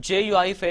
JUIF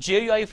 JUIF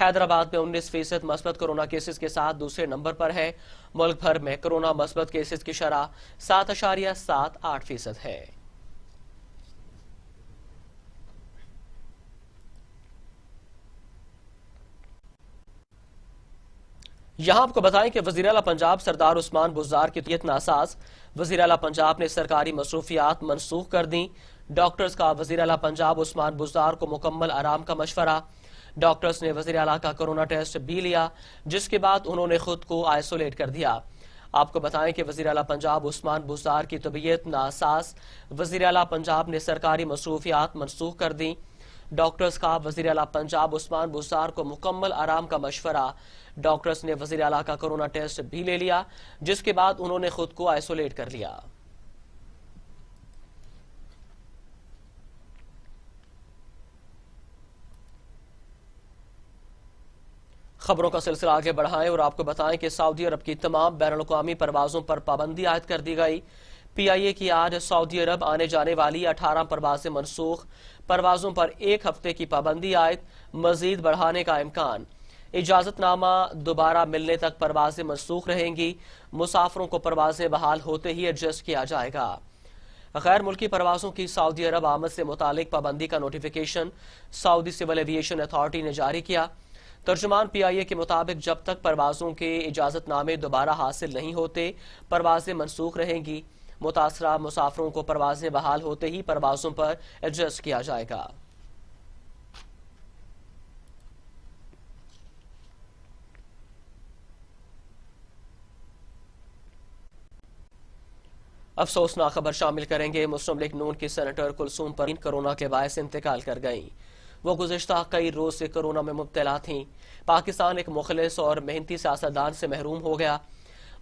Hyderabad میں 19% مثبت corona cases کے ساتھ دوسرے نمبر پر ہے۔ ملک بھر میں کورونا مثبت کیسز کی شرح 7.78% ہے۔ یہاں آپ کو بتائیں کہ وزیر اعلیٰ پنجاب سردار عثمان بزدار کی طبیعت ناساز، وزیر اعلیٰ پنجاب نے سرکاری مصروفیات منسوخ کر دیں۔ ڈاکٹرز کا وزیر اعلیٰ پنجاب عثمان بزدار کو مکمل آرام کا مشورہ۔ ڈاکٹرز نے وزیر اعلیٰ کا کورونا ٹیسٹ بھی لیا، جس کے بعد انہوں نے خود کو آئسولیٹ کر دیا۔ آپ کو بتائیں کہ وزیر اعلیٰ پنجاب عثمان بزدار کی طبیعت ناساز، وزیر اعلیٰ پنجاب نے سرکاری مصروفیات منسوخ کر دیں۔ ڈاکٹرز کا وزیر اعلیٰ پنجاب عثمان بزدار کو مکمل آرام کا مشورہ۔ ڈاکٹرز نے وزیر اعلیٰ کا کورونا ٹیسٹ بھی لے لیا، جس کے بعد انہوں نے خود کو آئسولیٹ کر لیا۔ خبروں کا سلسلہ آگے بڑھائیں اور آپ کو بتائیں کہ سعودی عرب کی تمام بین الاقوامی پروازوں پر پابندی عائد کر دی گئی۔ پی آئی اے کی آج سعودی عرب آنے جانے والی 18 پروازیں منسوخ، پروازوں پر ایک ہفتے کی پابندی عائد، مزید بڑھانے کا امکان۔ اجازت نامہ دوبارہ ملنے تک پروازیں منسوخ رہیں گی، مسافروں کو پروازیں بحال ہوتے ہی ایڈجسٹ کیا جائے گا۔ غیر ملکی پروازوں کی سعودی عرب آمد سے متعلق پابندی کا نوٹیفیکیشن سعودی سول ایویشن اتھارٹی نے جاری کیا۔ ترجمان پی آئی اے کے مطابق جب تک پروازوں کے اجازت نامے دوبارہ حاصل نہیں ہوتے، پروازیں منسوخ رہیں گی۔ متاثرہ مسافروں کو پروازیں بحال ہوتے ہی پروازوں پر ایڈجسٹ کیا جائے گا۔ افسوسناک خبر شامل کریں گے۔ مسلم لیگ نون کی سینیٹر کلثوم پروین کورونا کے باعث انتقال کر گئیں۔ وہ گزشتہ کئی روز سے کورونا میں مبتلا تھیں۔ پاکستان ایک مخلص اور محنتی سیاستدان سے محروم ہو گیا۔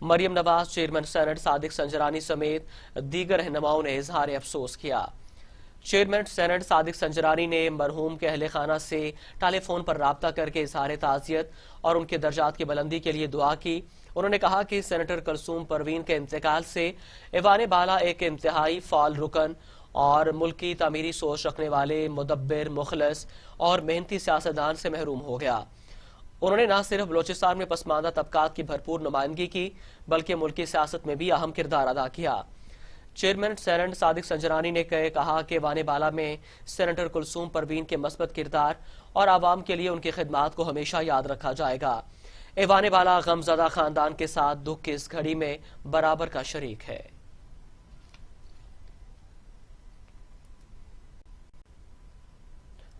مریم نواز، چیئرمین سینٹ صادق سنجرانی سمیت دیگر رہنماؤں نے اظہار افسوس کیا۔ چیئرمین سینٹ صادق سنجرانی نے مرحوم کے اہل خانہ سے ٹیلی فون پر رابطہ کر کے اظہار تعزیت اور ان کے درجات کی بلندی کے لیے دعا کی۔ انہوں نے کہا کہ سینیٹر کلثوم پروین کے انتقال سے ایوان بالا ایک انتہائی فعال رکن اور ملکی تعمیری سوچ رکھنے والے مدبر، مخلص اور محنتی سیاستدان سے محروم ہو گیا۔ انہوں نے نہ صرف بلوچستان میں پسماندہ طبقات کی بھرپور نمائندگی کی، بلکہ ملکی سیاست میں بھی اہم کردار ادا کیا۔ چیئرمین سینٹ صادق سنجرانی نے کہا کہ ایوان بالا میں سینیٹر کلثوم پروین کے مثبت کردار اور عوام کے لیے ان کی خدمات کو ہمیشہ یاد رکھا جائے گا۔ ایوان بالا غمزدہ خاندان کے ساتھ دکھ کی اس گھڑی میں برابر کا شریک ہے۔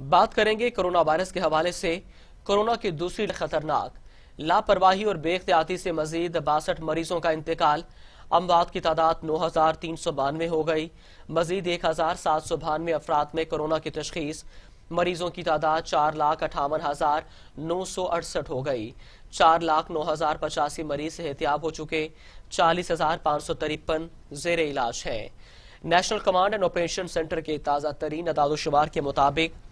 بات کریں گے کورونا وائرس کے حوالے سے۔ کورونا کی دوسری خطرناک لاپرواہی اور بے احتیاطی سے مزید 62 مریضوں کا انتقال۔ اموات کی تعداد 9392 ہو گئی۔ مزید 1792 افراد میں کورونا کی تشخیص۔ مریضوں کی تعداد 4,58,968 ہو گئی۔ 4,09,085 مریض صحتیاب ہو چکے۔ 40,553 زیر علاج ہیں۔ National command and operation centre کے تازہ ترین اعداد و شمار کے مطابق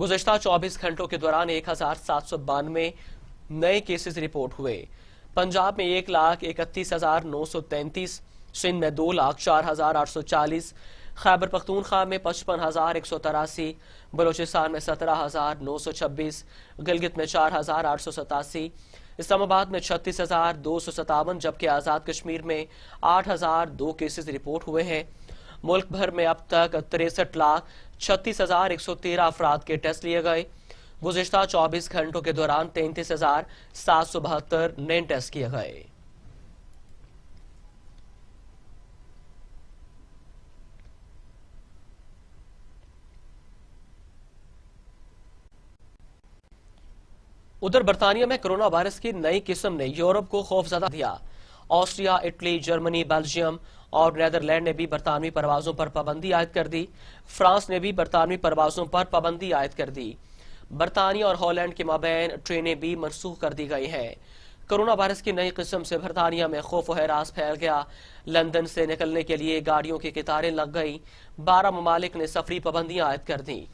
گزشتہ 24 گھنٹوں کے دوران 1,792 نئے کیسز رپورٹ ہوئے۔ پنجاب میں 1,31,933، سندھ میں 2,04,840، خیبر پختونخوا میں 55,183، بلوچستان میں 17,926، گلگت میں 4,887، اسلام آباد میں 36,257، جبکہ آزاد کشمیر میں 8,002 کیسز رپورٹ ہوئے ہیں۔ ملک بھر میں اب تک 63,36,113 افراد کے ٹیسٹ لیے گئے۔ گزشتہ 24 گھنٹوں کے دوران 33,772 نئے ٹیسٹ کیے گئے۔ ادھر برطانیہ میں کرونا وائرس کی نئی قسم نے یورپ کو خوفزدہ دیا۔ آسٹریا، اٹلی، جرمنی، بیلجیم اور نیدرلینڈ نے بھی برطانوی پروازوں پر پابندی عائد کر دی۔ فرانس نے بھی برطانوی پروازوں پر پابندی عائد کر دی۔ برطانیہ اور ہالینڈ کے مابین ٹرینیں بھی منسوخ کر دی گئی ہیں۔ کرونا وائرس کی نئی قسم سے برطانیہ میں خوف و ہراس پھیل گیا۔ لندن سے نکلنے کے لیے گاڑیوں کی قطاریں لگ گئیں۔ 12 ممالک نے سفری پابندیاں عائد کر دیں۔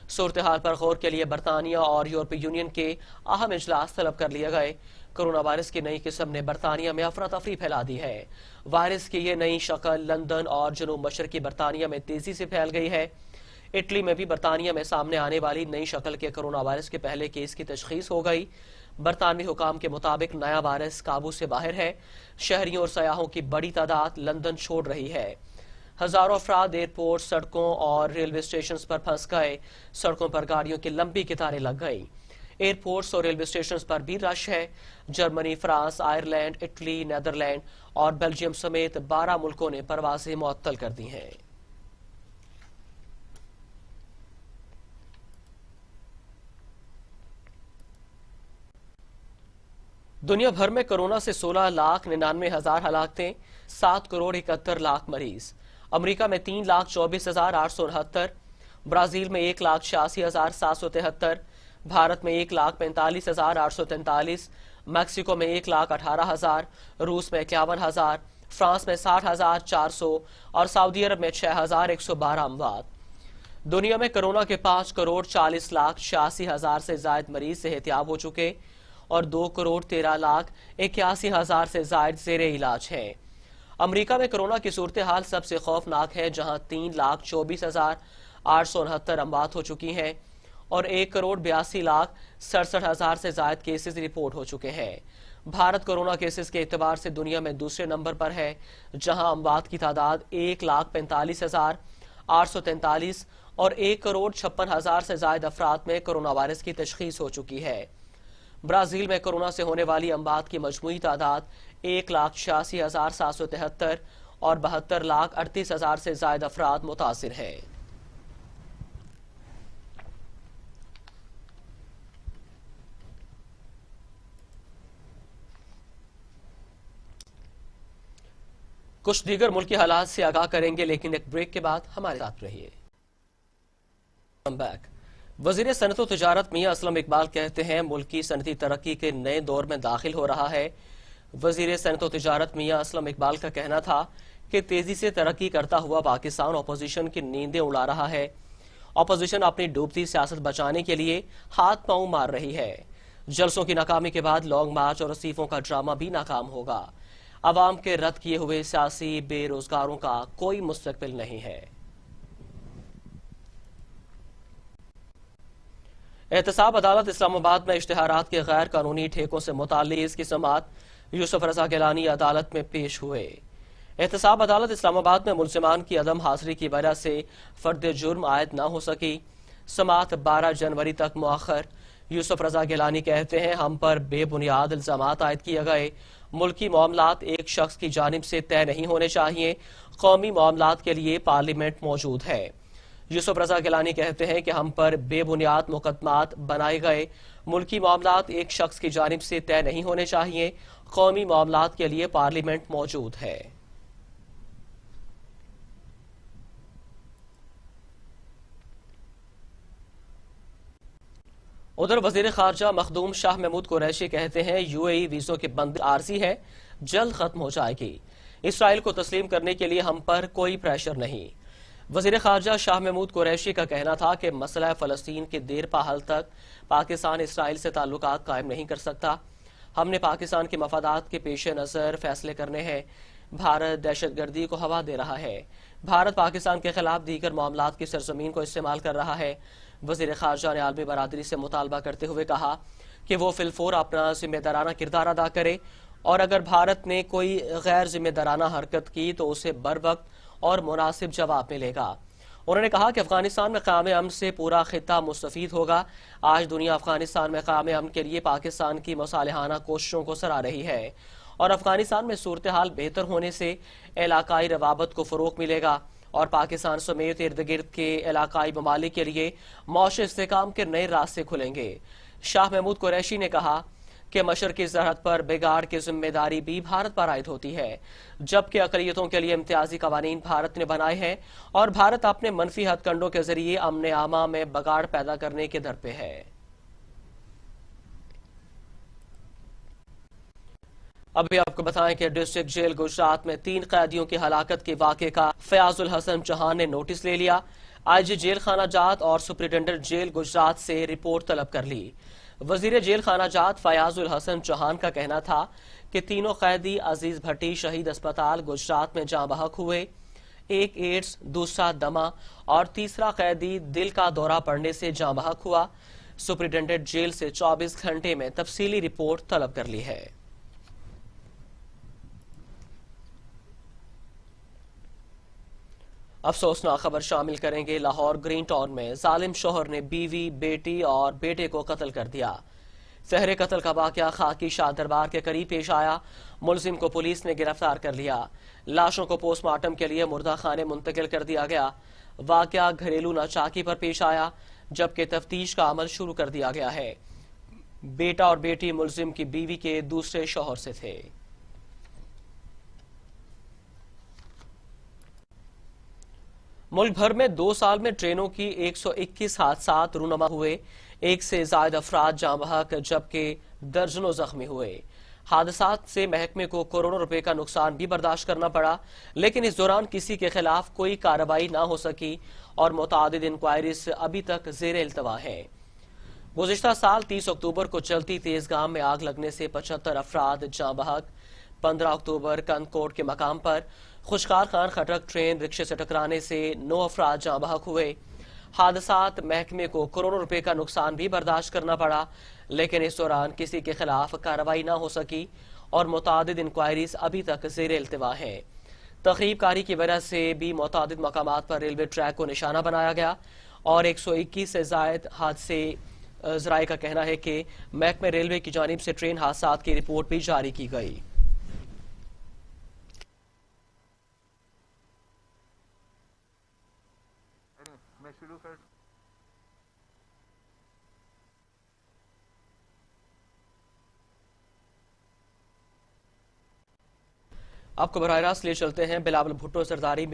صورتحال پر غور کے لیے برطانیہ اور یورپی یونین کے اہم اجلاس طلب کر لیے گئے۔ کرونا وائرس کی نئی قسم نے برطانیہ میں افراتفری پھیلا دی ہے۔ وائرس کی یہ نئی شکل لندن اور جنوب مشرقی برطانیہ میں تیزی سے پھیل گئی ہے۔ اٹلی میں بھی برطانیہ میں سامنے آنے والی نئی شکل کے کرونا وائرس کے پہلے کیس کی تشخیص ہو گئی۔ برطانوی حکام کے مطابق نیا وائرس قابو سے باہر ہے۔ شہریوں اور سیاحوں کی بڑی تعداد لندن چھوڑ رہی ہے۔ ہزاروں افراد ایئرپورٹ، سڑکوں اور ریلوے اسٹیشنز پر پھنس گئے۔ سڑکوں پر گاڑیوں کی لمبی قطاریں لگ گئی۔ ایئرپورٹس اور ریلوے اسٹیشنز پر بھی رش ہے۔ Germany, France, Ireland, Italy, Netherland اور بیلجیم سمیت 12 ملکوں نے پروازیں معطل کر دی ہیں۔ دنیا بھر میں کرونا سے 16,99,000 ہلاکتیں، 7 کروڑ 71 لاکھ مریض۔ امریکہ میں 3,24,869، برازیل میں 1,86,773، بھارت میں 1,45,843، میکسیکو میں 1,18,000، روس میں 51,000، فرانس میں 60,400 اور سعودی عرب میں 6,112 اموات۔ دنیا میں کرونا کے 5,40,86,000 سے زائد مریض صحتیاب ہو چکے اور 2,13,81,000 سے زائد زیر علاج ہیں۔ امریکہ میں کرونا کی صورتحال سب سے خوفناک ہے، جہاں 3,24,869 اموات ہو چکی ہیں اور 1,82,67,000 سے زائد کیسز رپورٹ ہو چکے ہیں۔ بھارت کرونا کیسز کے اعتبار سے دنیا میں دوسرے نمبر پر ہے، جہاں اموات کی تعداد 1,45,843 اور 1,56,000 سے زائد افراد میں کرونا وائرس کی تشخیص ہو چکی ہے۔ برازیل میں کرونا سے ہونے والی اموات کی مجموعی تعداد 1,86,773 اور 72,38,000 سے زائد افراد متاثر ہیں۔ کچھ دیگر ملکی حالات سے آگاہ کریں گے، لیکن ایک بریک کے بعد ہمارے ساتھ رہیے۔ وزیر صنعت و تجارت میاں اسلم اقبال کہتے ہیں ملکی صنعتی ترقی کے نئے دور میں داخل ہو رہا ہے۔ وزیر صنعت و تجارت میاں اسلم اقبال کا کہنا تھا کہ تیزی سے ترقی کرتا ہوا پاکستان اپوزیشن کی نیندیں اڑا رہا ہے۔ اپوزیشن اپنی ڈوبتی سیاست بچانے کے لیے ہاتھ پاؤں مار رہی ہے۔ جلسوں کی ناکامی کے بعد لانگ مارچ اور استعفوں کا ڈرامہ بھی ناکام ہوگا۔ عوام کے رد کیے ہوئے سیاسی بے روزگاروں کا کوئی مستقبل نہیں ہے۔ احتساب عدالت اسلام آباد میں اشتہارات کے غیر قانونی ٹھیکوں سے متعلق اس کی سماعت یوسف رضا گیلانی عدالت میں پیش ہوئے۔ احتساب عدالت اسلام آباد میں ملزمان کی عدم حاضری کی وجہ سے فرد جرم عائد نہ ہو سکی۔ سماعت 12 جنوری تک مؤخر۔ یوسف رضا گیلانی کہتے ہیں ہم پر بے بنیاد الزامات عائد کیے گئے۔ ملکی معاملات ایک شخص کی جانب سے طے نہیں ہونے چاہیے۔ قومی معاملات کے لیے پارلیمنٹ موجود ہے۔ یوسف رضا گیلانی کہتے ہیں کہ ہم پر بے بنیاد مقدمات بنائے گئے۔ ملکی معاملات ایک شخص کی جانب سے طے نہیں ہونے چاہیے۔ قومی معاملات کے لیے پارلیمنٹ موجود ہے۔ ادھر وزیر خارجہ مخدوم شاہ محمود قریشی کہتے ہیں یو اے ای ویزوں کی بندی عارضی ہے، جلد ختم ہو جائے گی۔ اسرائیل کو تسلیم کرنے کے لیے ہم پر کوئی پریشر نہیں۔ وزیر خارجہ شاہ محمود قریشی کا کہنا تھا کہ مسئلہ فلسطین کے دیر پا حل تک پاکستان اسرائیل سے تعلقات قائم نہیں کر سکتا۔ ہم نے پاکستان کے مفادات کے پیش نظر فیصلے کرنے ہیں۔ بھارت دہشت گردی کو ہوا دے رہا ہے۔ بھارت پاکستان کے خلاف دیگر معاملات کی سرزمین کو استعمال کر رہا ہے۔ وزیر خارجہ نے عالمی برادری سے مطالبہ کرتے ہوئے کہا کہ وہ فی الفور اپنا ذمہ دارانہ کردار ادا کرے اور اگر بھارت نے کوئی غیر ذمہ دارانہ حرکت کی تو اسے بروقت اور مناسب جواب ملے گا۔ انہوں نے کہا کہ افغانستان میں قیام امن سے پورا خطہ مستفید ہوگا۔ آج دنیا افغانستان میں قیام امن کے لیے پاکستان کی مصالحانہ کوششوں کو سراہ رہی ہے اور افغانستان میں صورتحال بہتر ہونے سے علاقائی روابط کو فروغ ملے گا اور پاکستان سمیت ارد گرد کے علاقائی ممالک کے لیے معاشی استحکام کے نئے راستے کھلیں گے۔ شاہ محمود قریشی نے کہا کہ مشرقی سرحد پر بگاڑ کی ذمہ داری بھی بھارت پر عائد ہوتی ہے، جبکہ اقلیتوں کے لیے امتیازی قوانین بھارت نے بنائے ہیں اور بھارت اپنے منفی ہتھ کنڈوں کے ذریعے امن عامہ میں بگاڑ پیدا کرنے کے در پہ ہے۔ ابھی آپ کو بتائیں کہ ڈسٹرکٹ جیل گجرات میں 3 قیدیوں کی ہلاکت کے واقعے کا فیاض الحسن چوہان نے نوٹس لے لیا۔ آئی جی جیل خانہ جات اور سپرنٹنڈنٹ جیل گجرات سے رپورٹ طلب کر لی۔ وزیر جیل خانہ جات فیاض الحسن چوہان کا کہنا تھا کہ تینوں قیدی عزیز بھٹی شہید اسپتال گجرات میں جاں بحق ہوئے۔ ایک ایڈز، دوسرا دمہ اور تیسرا قیدی دل کا دورہ پڑنے سے جاں بحق ہوا۔ سپرنٹنڈنٹ جیل سے 24 گھنٹے میں تفصیلی رپورٹ طلب کر لی ہے۔ افسوسناک خبر شامل کریں گے۔ لاہور گرین ٹاؤن میں ظالم شوہر نے بیوی، بیٹی اور بیٹے کو قتل کر دیا۔ سحر قتل کا واقعہ خاکی شاہ دربار کے قریب پیش آیا۔ ملزم کو پولیس نے گرفتار کر لیا۔ لاشوں کو پوسٹ مارٹم کے لیے مردہ خانے منتقل کر دیا گیا۔ واقعہ گھریلو ناچاکی پر پیش آیا، جبکہ تفتیش کا عمل شروع کر دیا گیا ہے۔ بیٹا اور بیٹی ملزم کی بیوی کے دوسرے شوہر سے تھے۔ ملک بھر میں 2 سال میں ٹرینوں کی 121 حادثات رونما ہوئے۔ 1 سے زائد افراد جاں بحق جبکہ درجنوں زخمی ہوئے۔ حادثات سے محکمے کو کروڑوں روپے کا نقصان بھی برداشت کرنا پڑا، لیکن اس دوران کسی کے خلاف کوئی کارروائی نہ ہو سکی اور متعدد انکوائریز ابھی تک زیر التوا ہیں۔ گزشتہ سال 30 اکتوبر کو چلتی تیز گام میں آگ لگنے سے 75 افراد جاں بحق۔ 15 اکتوبر کندکوٹ کے مقام پر خوشکار خان خٹک ٹرین رکشے سے ٹکرانے سے 9 افراد جاں بحق ہوئے۔ حادثات محکمے کو کروڑوں روپے کا نقصان بھی برداشت کرنا پڑا، لیکن اس دوران کسی کے خلاف کارروائی نہ ہو سکی اور متعدد انکوائریز ابھی تک زیر التوا ہیں۔ تخریب کاری کی وجہ سے بھی متعدد مقامات پر ریلوے ٹریک کو نشانہ بنایا گیا اور 121 سے زائد حادثے۔ ذرائع کا کہنا ہے کہ محکمہ ریلوے کی جانب سے ٹرین حادثات کی رپورٹ بھی جاری کی گئی۔ آپ کو براہ راست لے چلتے ہیں بلاول بھٹو زرداری